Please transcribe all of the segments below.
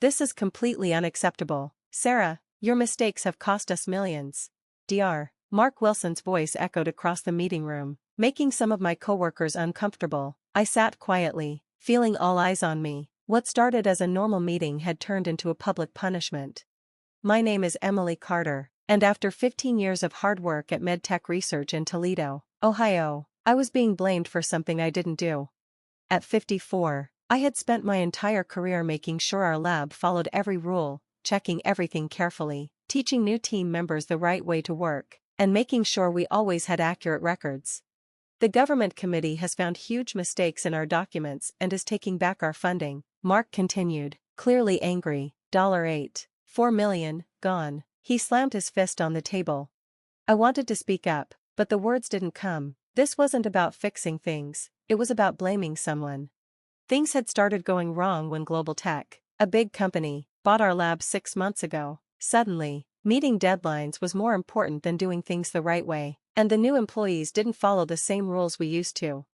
This is completely unacceptable. Sarah, your mistakes have cost us millions. Dr. Mark Wilson's voice echoed across the meeting room, making some of my coworkers uncomfortable. I sat quietly, feeling all eyes on me. What started as a normal meeting had turned into a public punishment. My name is Emily Carter, and after 15 years of hard work at MedTech Research in Toledo, Ohio, I was being blamed for something I didn't do. At 54, I had spent my entire career making sure our lab followed every rule, checking everything carefully, teaching new team members the right way to work, and making sure we always had accurate records. The government committee has found huge mistakes in our documents and is taking back our funding, Mark continued, clearly angry. $4 million, gone. He slammed his fist on the table. I wanted to speak up, but the words didn't come. This wasn't about fixing things, it was about blaming someone. Things had started going wrong when Global Tech, a big company, bought our lab 6 months ago. Suddenly, meeting deadlines was more important than doing things the right way, and the new employees didn't follow the same rules we used to.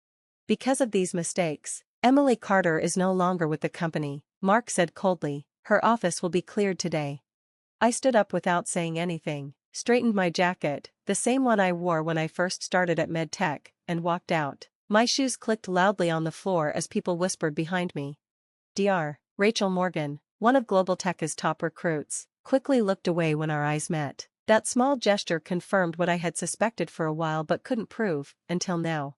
Because of these mistakes, Emily Carter is no longer with the company, Mark said coldly. Her office will be cleared today. I stood up without saying anything, straightened my jacket, the same one I wore when I first started at MedTech, and walked out. My shoes clicked loudly on the floor as people whispered behind me. Dr. Rachel Morgan, one of Global Tech's top recruits, quickly looked away when our eyes met. That small gesture confirmed what I had suspected for a while but couldn't prove, until now.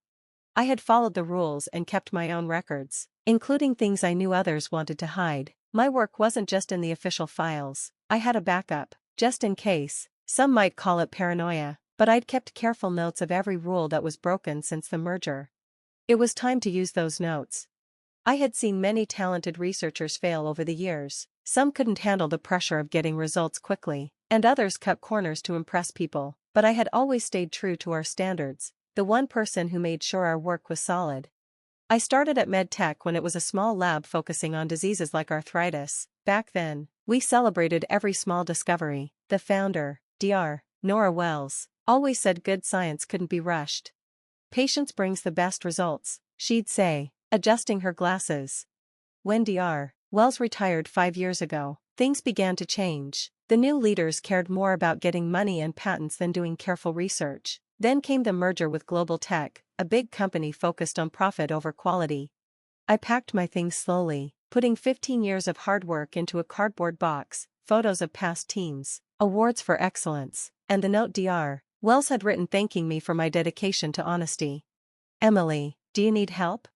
I had followed the rules and kept my own records, including things I knew others wanted to hide. My work wasn't just in the official files, I had a backup, just in case. Some might call it paranoia, but I'd kept careful notes of every rule that was broken since the merger. It was time to use those notes. I had seen many talented researchers fail over the years. Some couldn't handle the pressure of getting results quickly, and others cut corners to impress people, but I had always stayed true to our standards, the one person who made sure our work was solid. I started at MedTech when it was a small lab focusing on diseases like arthritis. Back then, we celebrated every small discovery. The founder, Dr. Nora Wells, always said good science couldn't be rushed. Patience brings the best results, she'd say, adjusting her glasses. When Dr. Wells retired 5 years ago, things began to change. The new leaders cared more about getting money and patents than doing careful research. Then came the merger with Global Tech, a big company focused on profit over quality. I packed my things slowly, putting 15 years of hard work into a cardboard box, photos of past teams, awards for excellence, and the note Dr. Wells had written thanking me for my dedication to honesty. Emily, do you need help?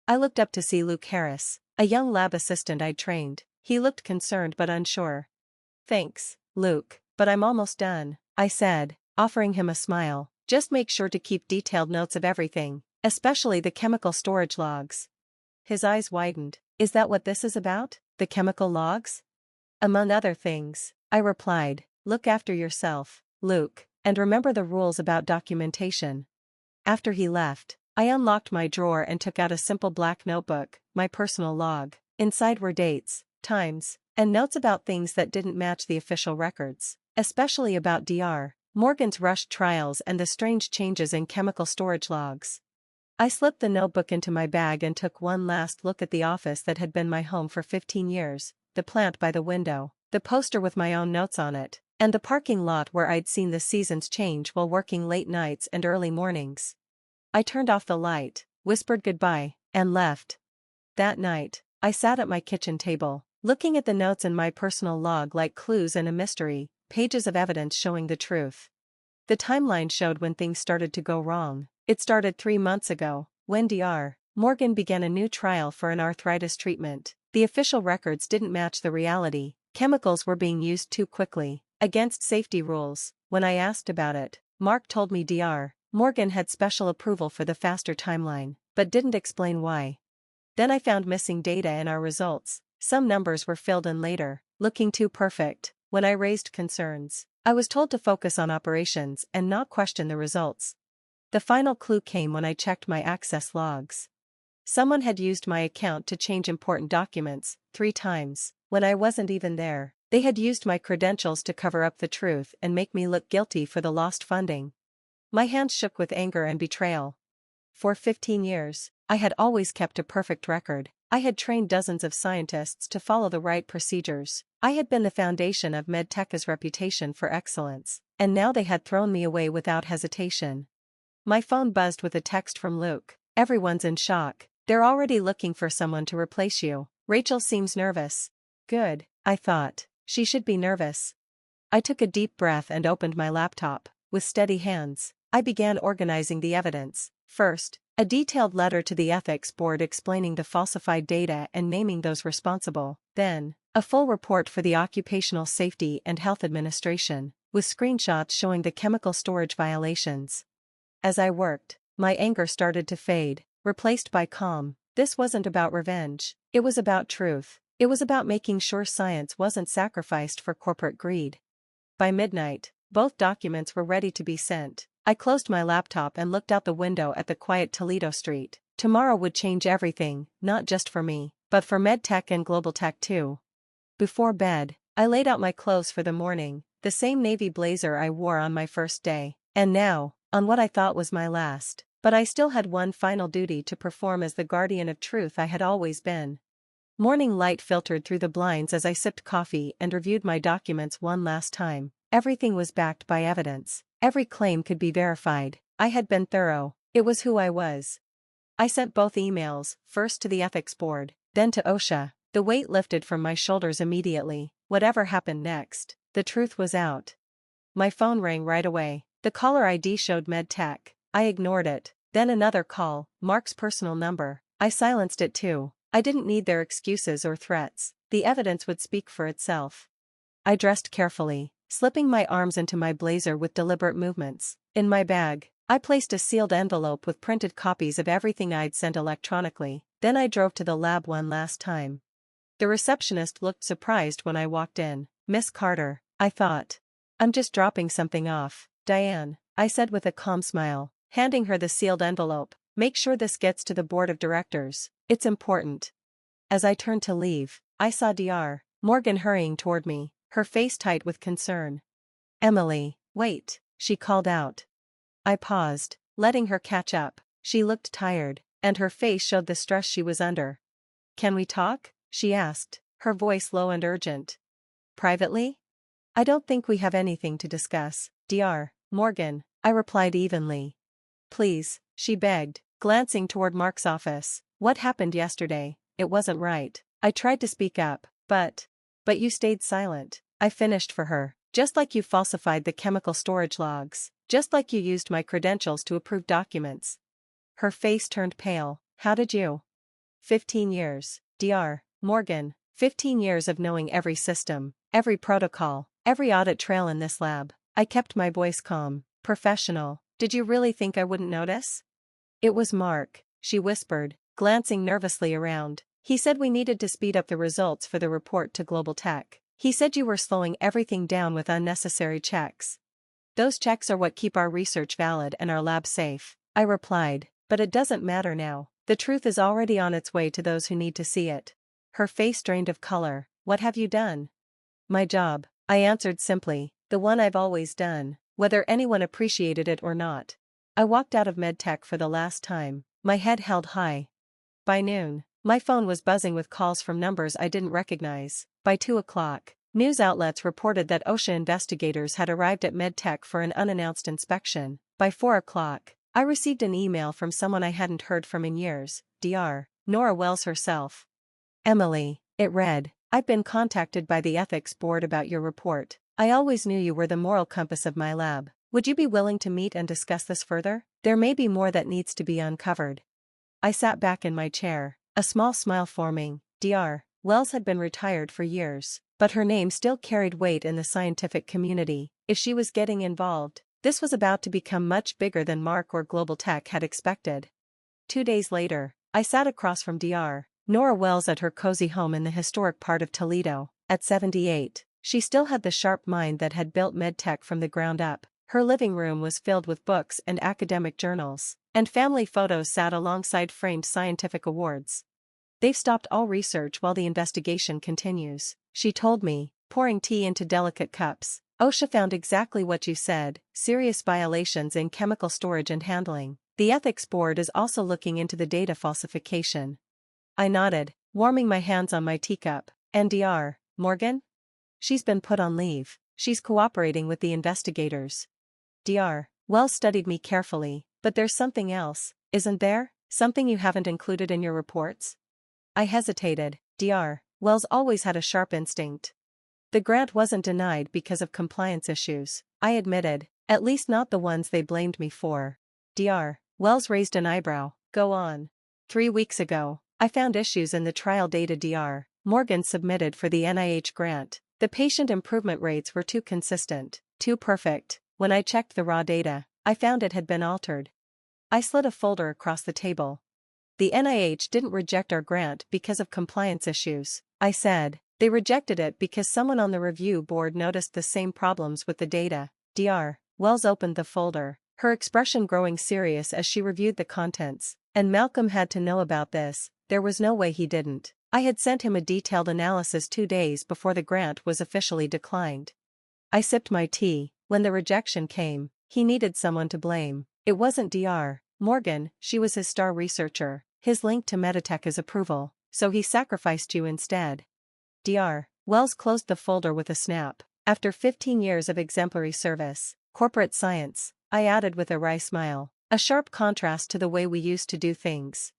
I looked up to see Luke Harris, a young lab assistant I'd trained. He looked concerned but unsure. Thanks, Luke, but I'm almost done, I said, offering him a smile. Just make sure to keep detailed notes of everything, especially the chemical storage logs. His eyes widened. Is that what this is about? The chemical logs? Among other things, I replied. Look after yourself, Luke, and remember the rules about documentation. After he left, I unlocked my drawer and took out a simple black notebook, my personal log. Inside were dates, times, and notes about things that didn't match the official records, especially about Dr. Morgan's rushed trials and the strange changes in chemical storage logs. I slipped the notebook into my bag and took one last look at the office that had been my home for 15 years, the plant by the window, the poster with my own notes on it, and the parking lot where I'd seen the seasons change while working late nights and early mornings. I turned off the light, whispered goodbye, and left. That night, I sat at my kitchen table, looking at the notes in my personal log like clues in a mystery, pages of evidence showing the truth. The timeline showed when things started to go wrong. It started 3 months ago, when Dr. Morgan began a new trial for an arthritis treatment. The official records didn't match the reality. Chemicals were being used too quickly, against safety rules. When I asked about it, Mark told me Dr. Morgan had special approval for the faster timeline, but didn't explain why. Then I found missing data in our results. Some numbers were filled in later, looking too perfect. When I raised concerns, I was told to focus on operations and not question the results. The final clue came when I checked my access logs. Someone had used my account to change important documents 3 times, when I wasn't even there. They had used my credentials to cover up the truth and make me look guilty for the lost funding. My hands shook with anger and betrayal. For 15 years, I had always kept a perfect record. I had trained dozens of scientists to follow the right procedures. I had been the foundation of MedTech's reputation for excellence, and now they had thrown me away without hesitation. My phone buzzed with a text from Luke. "Everyone's in shock. They're already looking for someone to replace you. Rachel seems nervous." Good, I thought. She should be nervous. I took a deep breath and opened my laptop. With steady hands, I began organizing the evidence. First, a detailed letter to the ethics board explaining the falsified data and naming those responsible. Then, a full report for the Occupational Safety and Health Administration, with screenshots showing the chemical storage violations. As I worked, my anger started to fade, replaced by calm. This wasn't about revenge. It was about truth. It was about making sure science wasn't sacrificed for corporate greed. By midnight, both documents were ready to be sent. I closed my laptop and looked out the window at the quiet Toledo street. Tomorrow would change everything, not just for me, but for MedTech and Global Tech too. Before bed, I laid out my clothes for the morning, the same navy blazer I wore on my first day. And now, on what I thought was my last. But I still had one final duty to perform as the guardian of truth I had always been. Morning light filtered through the blinds as I sipped coffee and reviewed my documents one last time. Everything was backed by evidence. Every claim could be verified. I had been thorough. It was who I was. I sent both emails, first to the ethics board, then to OSHA. The weight lifted from my shoulders immediately. Whatever happened next, the truth was out. My phone rang right away. The caller ID showed MedTech. I ignored it. Then another call, Mark's personal number. I silenced it too. I didn't need their excuses or threats. The evidence would speak for itself. I dressed carefully, slipping my arms into my blazer with deliberate movements. In my bag, I placed a sealed envelope with printed copies of everything I'd sent electronically. Then I drove to the lab one last time. The receptionist looked surprised when I walked in. "Miss Carter," I thought. "I'm just dropping something off." "Diane," I said with a calm smile, handing her the sealed envelope. "Make sure this gets to the board of directors. It's important." As I turned to leave, I saw Dr. Morgan hurrying toward me, her face tight with concern. "Emily, wait," she called out. I paused, letting her catch up. She looked tired, and her face showed the stress she was under. "Can we talk?" she asked, her voice low and urgent. "Privately?" "I don't think we have anything to discuss, Dr. Morgan," I replied evenly. "Please," she begged, glancing toward Mark's office. "What happened yesterday? It wasn't right." I tried to speak up, but you stayed silent. I finished for her. "Just like you falsified the chemical storage logs. Just like you used my credentials to approve documents." Her face turned pale. "How did you?" 15 years, Dr. Morgan. 15 years of knowing every system, every protocol, every audit trail in this lab. I kept my voice calm, professional. "Did you really think I wouldn't notice?" "It was Mark," she whispered, glancing nervously around. "He said we needed to speed up the results for the report to Global Tech. He said you were slowing everything down with unnecessary checks." "Those checks are what keep our research valid and our lab safe," I replied, "but it doesn't matter now. The truth is already on its way to those who need to see it." Her face drained of color. "What have you done?" "My job," I answered simply, "the one I've always done, whether anyone appreciated it or not." I walked out of MedTech for the last time, my head held high. By noon, my phone was buzzing with calls from numbers I didn't recognize. By 2 o'clock, news outlets reported that OSHA investigators had arrived at MedTech for an unannounced inspection. By 4 o'clock, I received an email from someone I hadn't heard from in years, Dr. Nora Wells herself. "Emily," it read, "I've been contacted by the ethics board about your report. I always knew you were the moral compass of my lab. Would you be willing to meet and discuss this further? There may be more that needs to be uncovered." I sat back in my chair, a small smile forming. Dr. Wells had been retired for years, but her name still carried weight in the scientific community. If she was getting involved, this was about to become much bigger than Mark or Global Tech had expected. 2 days later, I sat across from Dr. Nora Wells at her cozy home in the historic part of Toledo. At 78, she still had the sharp mind that had built MedTech from the ground up. Her living room was filled with books and academic journals, and family photos sat alongside framed scientific awards. "They've stopped all research while the investigation continues," she told me, pouring tea into delicate cups. "OSHA found exactly what you said, serious violations in chemical storage and handling. The The ethics board is also looking into the data falsification. I nodded, warming my hands on my teacup. And Dr. Morgan? She's been put on leave. She's cooperating with the investigators. Dr. Wells studied me carefully, but there's something else, isn't there? Something you haven't included in your reports? I hesitated. Dr. Wells always had a sharp instinct. The grant wasn't denied because of compliance issues, I admitted, at least not the ones they blamed me for. Dr. Wells raised an eyebrow. Go on. 3 weeks ago, I found issues in the trial data Dr. Morgan submitted for the NIH grant. The patient improvement rates were too consistent, too perfect. When I checked the raw data, I found it had been altered. I slid a folder across the table. The NIH didn't reject our grant because of compliance issues, I said. They rejected it because someone on the review board noticed the same problems with the data. Dr. Wells opened the folder, her expression growing serious as she reviewed the contents. And Malcolm had to know about this. There was no way he didn't. I had sent him a detailed analysis 2 days before the grant was officially declined. I sipped my tea. When the rejection came, he needed someone to blame. It wasn't Dr. Morgan, she was his star researcher, his link to Meditech's approval, so he sacrificed you instead. Dr. Wells closed the folder with a snap. After 15 years of exemplary service, corporate science, I added with a wry smile, a sharp contrast to the way we used to do things.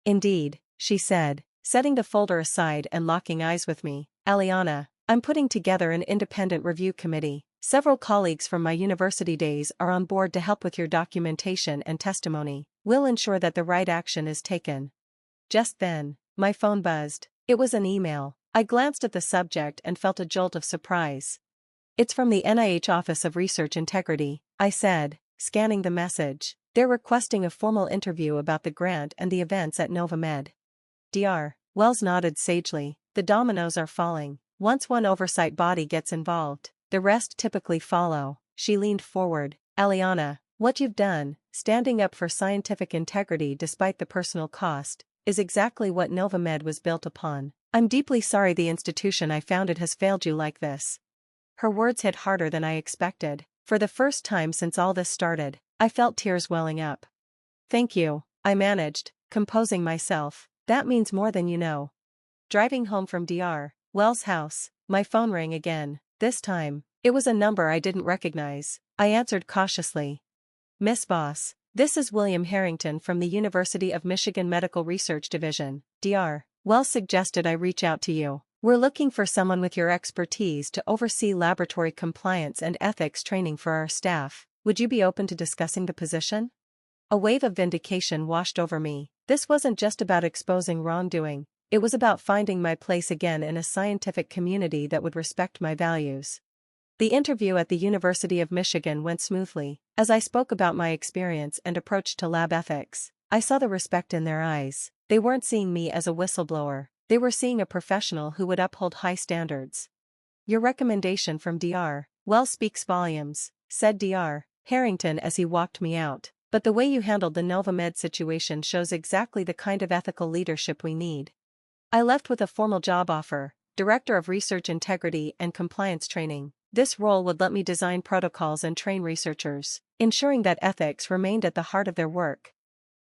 Indeed, she said, setting the folder aside and locking eyes with me. Aliana, I'm putting together an independent review committee. Several colleagues from my university days are on board to help with your documentation and testimony. We'll ensure that the right action is taken. Just then, my phone buzzed. It was an email. I glanced at the subject and felt a jolt of surprise. It's from the NIH Office of Research Integrity, I said, scanning the message. They're requesting a formal interview about the grant and the events at NovaMed. Dr. Wells nodded sagely. The dominoes are falling. Once one oversight body gets involved, the rest typically follow. She leaned forward. Aliana, what you've done, standing up for scientific integrity despite the personal cost, is exactly what NovaMed was built upon. I'm deeply sorry the institution I founded has failed you like this. Her words hit harder than I expected. For the first time since all this started, I felt tears welling up. Thank you, I managed, composing myself. That means more than you know. Driving home from Dr. Wells' house, my phone rang again. This time, it was a number I didn't recognize. I answered cautiously. Miss Boss, this is William Harrington from the University of Michigan Medical Research Division. Dr. Wells suggested I reach out to you. We're looking for someone with your expertise to oversee laboratory compliance and ethics training for our staff. Would you be open to discussing the position? A wave of vindication washed over me. This wasn't just about exposing wrongdoing. It was about finding my place again in a scientific community that would respect my values. The interview at the University of Michigan went smoothly. As I spoke about my experience and approach to lab ethics, I saw the respect in their eyes. They weren't seeing me as a whistleblower. They were seeing a professional who would uphold high standards. Your recommendation from Dr. Wells speaks volumes, said Dr. Harrington as he walked me out. But the way you handled the NovaMed situation shows exactly the kind of ethical leadership we need. I left with a formal job offer, Director of Research Integrity and Compliance Training. This role would let me design protocols and train researchers, ensuring that ethics remained at the heart of their work.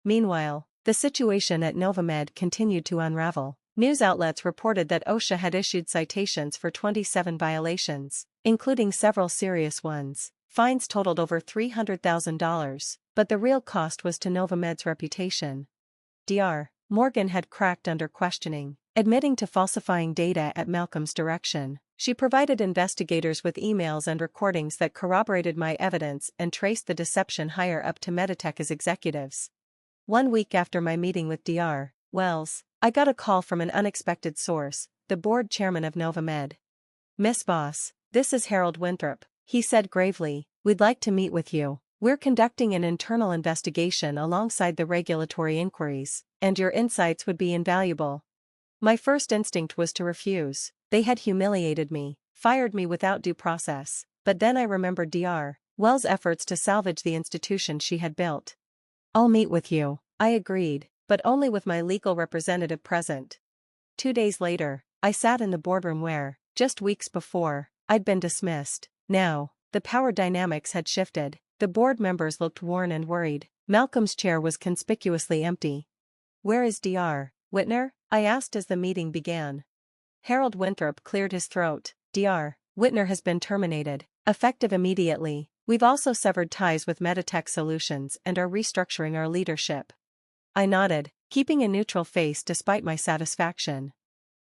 Meanwhile, the situation at NovaMed continued to unravel. News outlets reported that OSHA had issued citations for 27 violations, including several serious ones. Fines totaled over $300,000, but the real cost was to NovaMed's reputation. Dr. Morgan had cracked under questioning, admitting to falsifying data at Malcolm's direction. She provided investigators with emails and recordings that corroborated my evidence and traced the deception higher up to Meditech's executives. 1 week after my meeting with Dr. Wells, I got a call from an unexpected source, the board chairman of NovaMed. Miss Boss, this is Harold Winthrop, he said gravely. We'd like to meet with you. We're conducting an internal investigation alongside the regulatory inquiries, and your insights would be invaluable. My first instinct was to refuse. They had humiliated me, fired me without due process, but then I remembered Dr. Wells' efforts to salvage the institution she had built. I'll meet with you, I agreed, but only with my legal representative present. 2 days later, I sat in the boardroom where, just weeks before, I'd been dismissed. Now, the power dynamics had shifted. The board members looked worn and worried. Malcolm's chair was conspicuously empty. "Where is Dr. Whitner?" I asked as the meeting began. Harold Winthrop cleared his throat. "Dr. Whitner has been terminated, effective immediately. We've also severed ties with MedTech Solutions and are restructuring our leadership." I nodded, keeping a neutral face despite my satisfaction.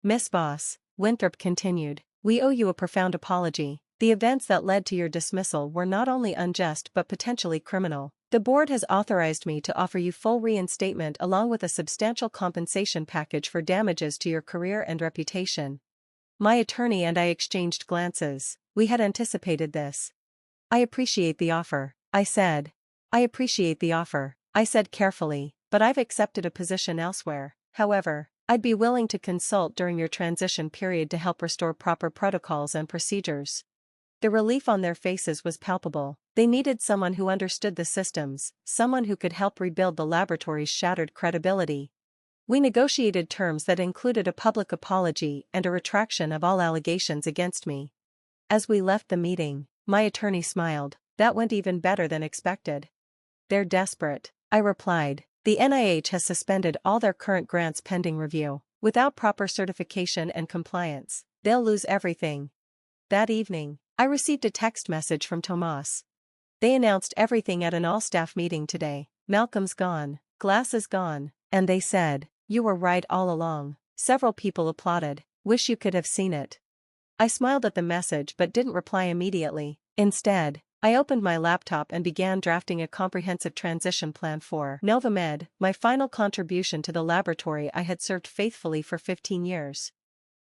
"Miss Voss," Winthrop continued, "we owe you a profound apology. The events that led to your dismissal were not only unjust but potentially criminal. The board has authorized me to offer you full reinstatement along with a substantial compensation package for damages to your career and reputation." My attorney and I exchanged glances. We had anticipated this. "I appreciate the offer," I said. "I appreciate the offer," I said carefully, "but I've accepted a position elsewhere. However, I'd be willing to consult during your transition period to help restore proper protocols and procedures." The relief on their faces was palpable. They needed someone who understood the systems, someone who could help rebuild the laboratory's shattered credibility. We negotiated terms that included a public apology and a retraction of all allegations against me. As we left the meeting, my attorney smiled. "That went even better than expected." "They're desperate," I replied. "The NIH has suspended all their current grants pending review. Without proper certification and compliance, they'll lose everything." That evening, I received a text message from Tomas. "They announced everything at an all-staff meeting today. Malcolm's gone, Glass is gone, and they said, 'You were right all along.'" Several people applauded. "Wish you could have seen it." I smiled at the message but didn't reply immediately. Instead, I opened my laptop and began drafting a comprehensive transition plan for Novamed, my final contribution to the laboratory I had served faithfully for 15 years.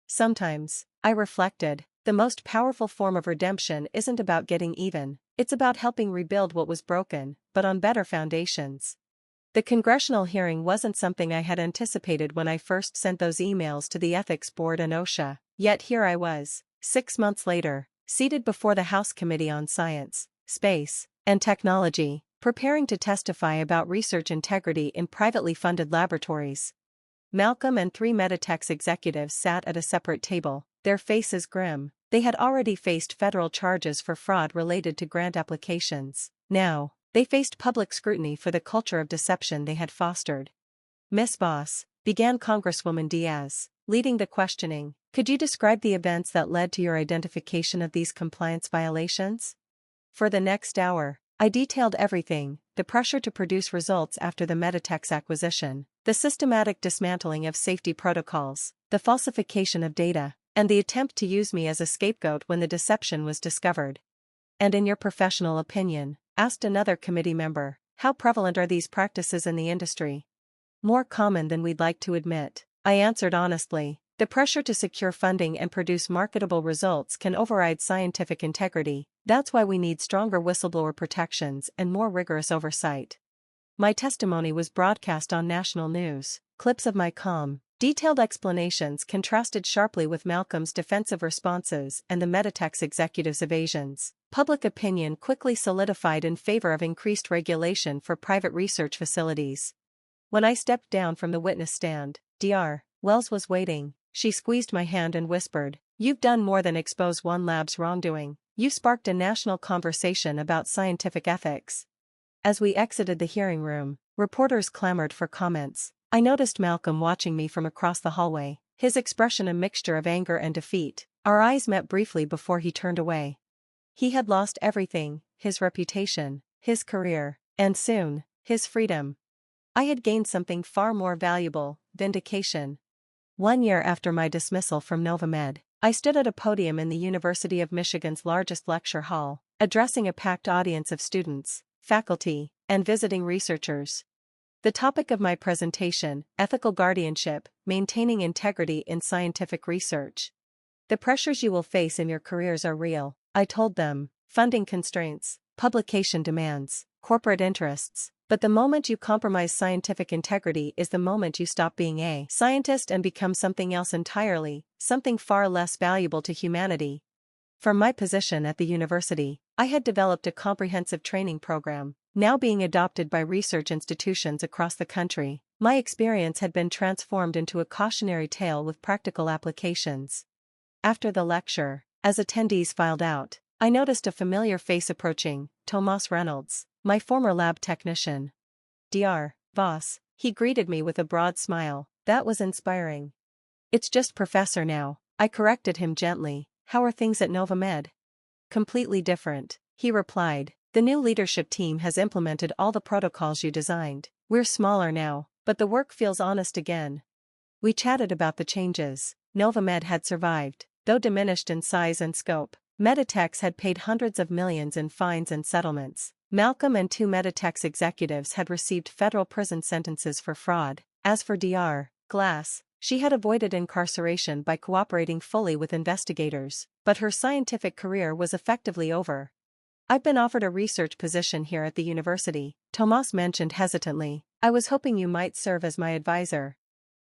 Sometimes, I reflected, the most powerful form of redemption isn't about getting even, it's about helping rebuild what was broken, but on better foundations. The congressional hearing wasn't something I had anticipated when I first sent those emails to the Ethics Board and OSHA, yet here I was, 6 months later, seated before the House Committee on Science, Space, and Technology, preparing to testify about research integrity in privately funded laboratories. Malcolm and 3 Meditech's executives sat at a separate table, their faces grim. They had already faced federal charges for fraud related to grant applications. Now, they faced public scrutiny for the culture of deception they had fostered. "Miss Voss," began Congresswoman Diaz, leading the questioning, "could you describe the events that led to your identification of these compliance violations?" For the next hour, I detailed everything: the pressure to produce results after the Meditech's acquisition, the systematic dismantling of safety protocols, the falsification of data, and the attempt to use me as a scapegoat when the deception was discovered. "And in your professional opinion," asked another committee member, "how prevalent are these practices in the industry?" "More common than we'd like to admit," I answered honestly. "The pressure to secure funding and produce marketable results can override scientific integrity. That's why we need stronger whistleblower protections and more rigorous oversight." My testimony was broadcast on national news. Clips of my calm, detailed explanations contrasted sharply with Malcolm's defensive responses and the Meditech's executives' evasions. Public opinion quickly solidified in favor of increased regulation for private research facilities. When I stepped down from the witness stand, Dr. Wells was waiting. She squeezed my hand and whispered, "You've done more than expose one lab's wrongdoing. You've sparked a national conversation about scientific ethics." As we exited the hearing room, reporters clamored for comments. I noticed Malcolm watching me from across the hallway, his expression a mixture of anger and defeat. Our eyes met briefly before he turned away. He had lost everything: his reputation, his career, and soon, his freedom. I had gained something far more valuable: vindication. 1 year after my dismissal from Novamed, I stood at a podium in the University of Michigan's largest lecture hall, addressing a packed audience of students, faculty, and visiting researchers. The topic of my presentation: ethical guardianship, maintaining integrity in scientific research. "The pressures you will face in your careers are real," I told them: funding constraints, publication demands, corporate interests. "But the moment you compromise scientific integrity is the moment you stop being a scientist and become something else entirely, something far less valuable to humanity." From my position at the university, I had developed a comprehensive training program, now being adopted by research institutions across the country. My experience had been transformed into a cautionary tale with practical applications. After the lecture, as attendees filed out, I noticed a familiar face approaching: Tomas Reynolds, my former lab technician. Dr. Voss, he greeted me with a broad smile. That was inspiring. It's just professor now, I corrected him gently. How are things at NovaMed? Completely different, he replied. The new leadership team has implemented all the protocols you designed. We're smaller now, but the work feels honest again. We chatted about the changes. NovaMed had survived, though diminished in size and scope. Meditechs had paid hundreds of millions in fines and settlements. Malcolm and two Meditech's executives had received federal prison sentences for fraud. As for Dr. Glass, she had avoided incarceration by cooperating fully with investigators, but her scientific career was effectively over. I've been offered a research position here at the university, Tomas mentioned hesitantly. I was hoping you might serve as my advisor.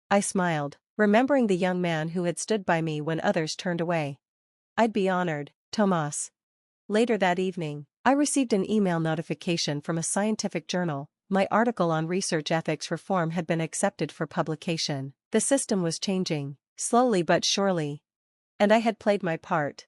I smiled, remembering the young man who had stood by me when others turned away. I'd be honored, Tomas. Later that evening, I received an email notification from a scientific journal. My article on research ethics reform had been accepted for publication. The system was changing, slowly but surely. And I had played my part.